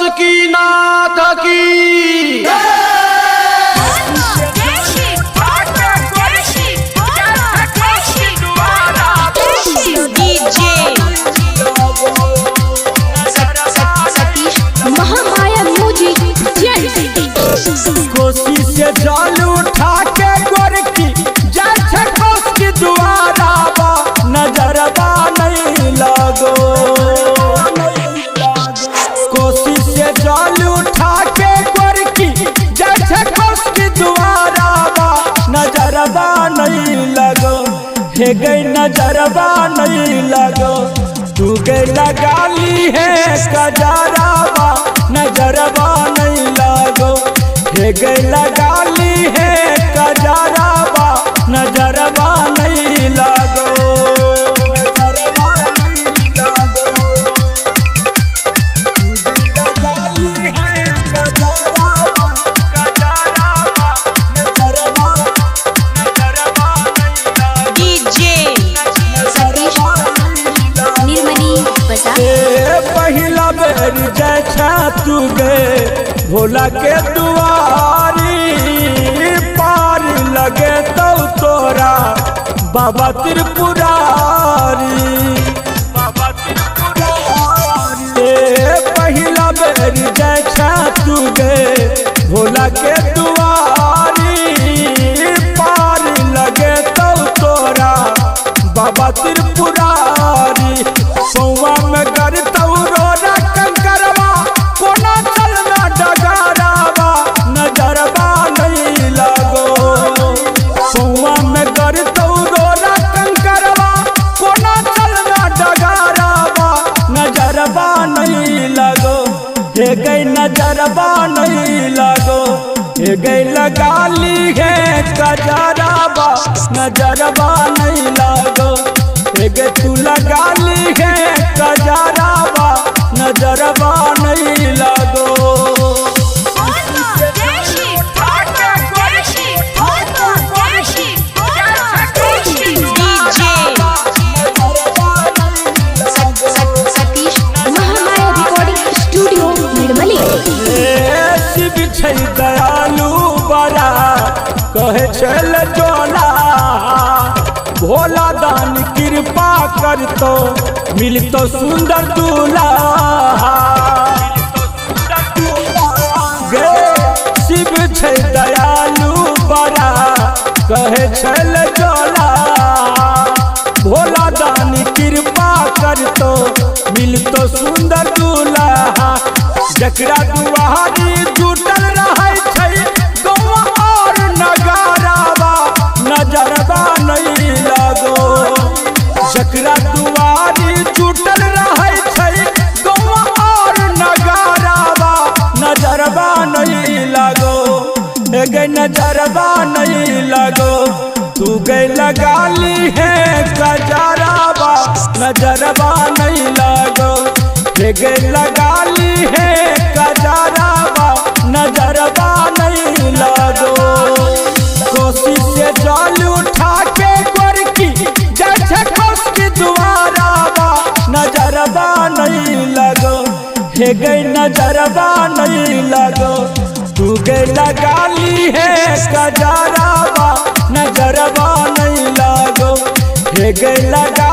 बासुकीनाथ की। कोसी से जल उठा के गोरकी जय कोस की दुआरा बा नजरबा नहीं लगो। कोसी से जल उठा के गोरकी जय कोस की दुआरा बा नजरबा नहीं लगो। हे गई नजरबा नहीं लगो। तू गई लगाली है कजरा बा नजरबा नहीं लगो। हे गई लगाली है कजरा बा नजरबा नहीं लगो। पहिला बेर जय तू गए भोला के दुआरी पार लगे तो तोरा बाबा त्रिपुरारी। पहिला बेर जय तू गए भोला के दुआरी पार लगे तो तोरा बाबा त्रिपुरारी। सौवा में कर तौरोरा कंकरवा कोना चल में डगरावा नजरबा नहीं लगो। सौवा में कर तौरोरा कंकरवा कोना चल में डगरावा नजरबा नहीं लगो। हे गई नजरबा नहीं लगो। हे गई लगाली है कजरावा नजरबा नहीं लगो। हे तू लगाली है कजरावा नजरबा नहीं लगो। दयालु बड़ा कहे चल जोला भोला दान कृपा कर तो मिल तो सुंदर दूल्हा। गे शिव छै दयालु बड़ा कहे चल जोला भोला दान कृपा कर तो मिल तो सुंदर दूल्हा। जकरा दुआरी जुटल रहे छै गौवा और नगरवा नजरबा नहीं लगो। जकरा दुआरी जुटल रहे छै गौवा और नगरवा नजरबा नहीं लगो। हे गई नजरबा नहीं लगो। तू गई लगाली है कजरावा नजरबा नहीं लगो। हे गई लगाली है कजरावा नजरबा नहीं लगो। कोसी से जल उठा के गोरकी जय कोस की दुआरा बा नजरबा नहीं लगो। हे गई नजरबा नहीं लगो। तू गई लगाली है कजरावा नजरबा नहीं लगो। हे गई लगा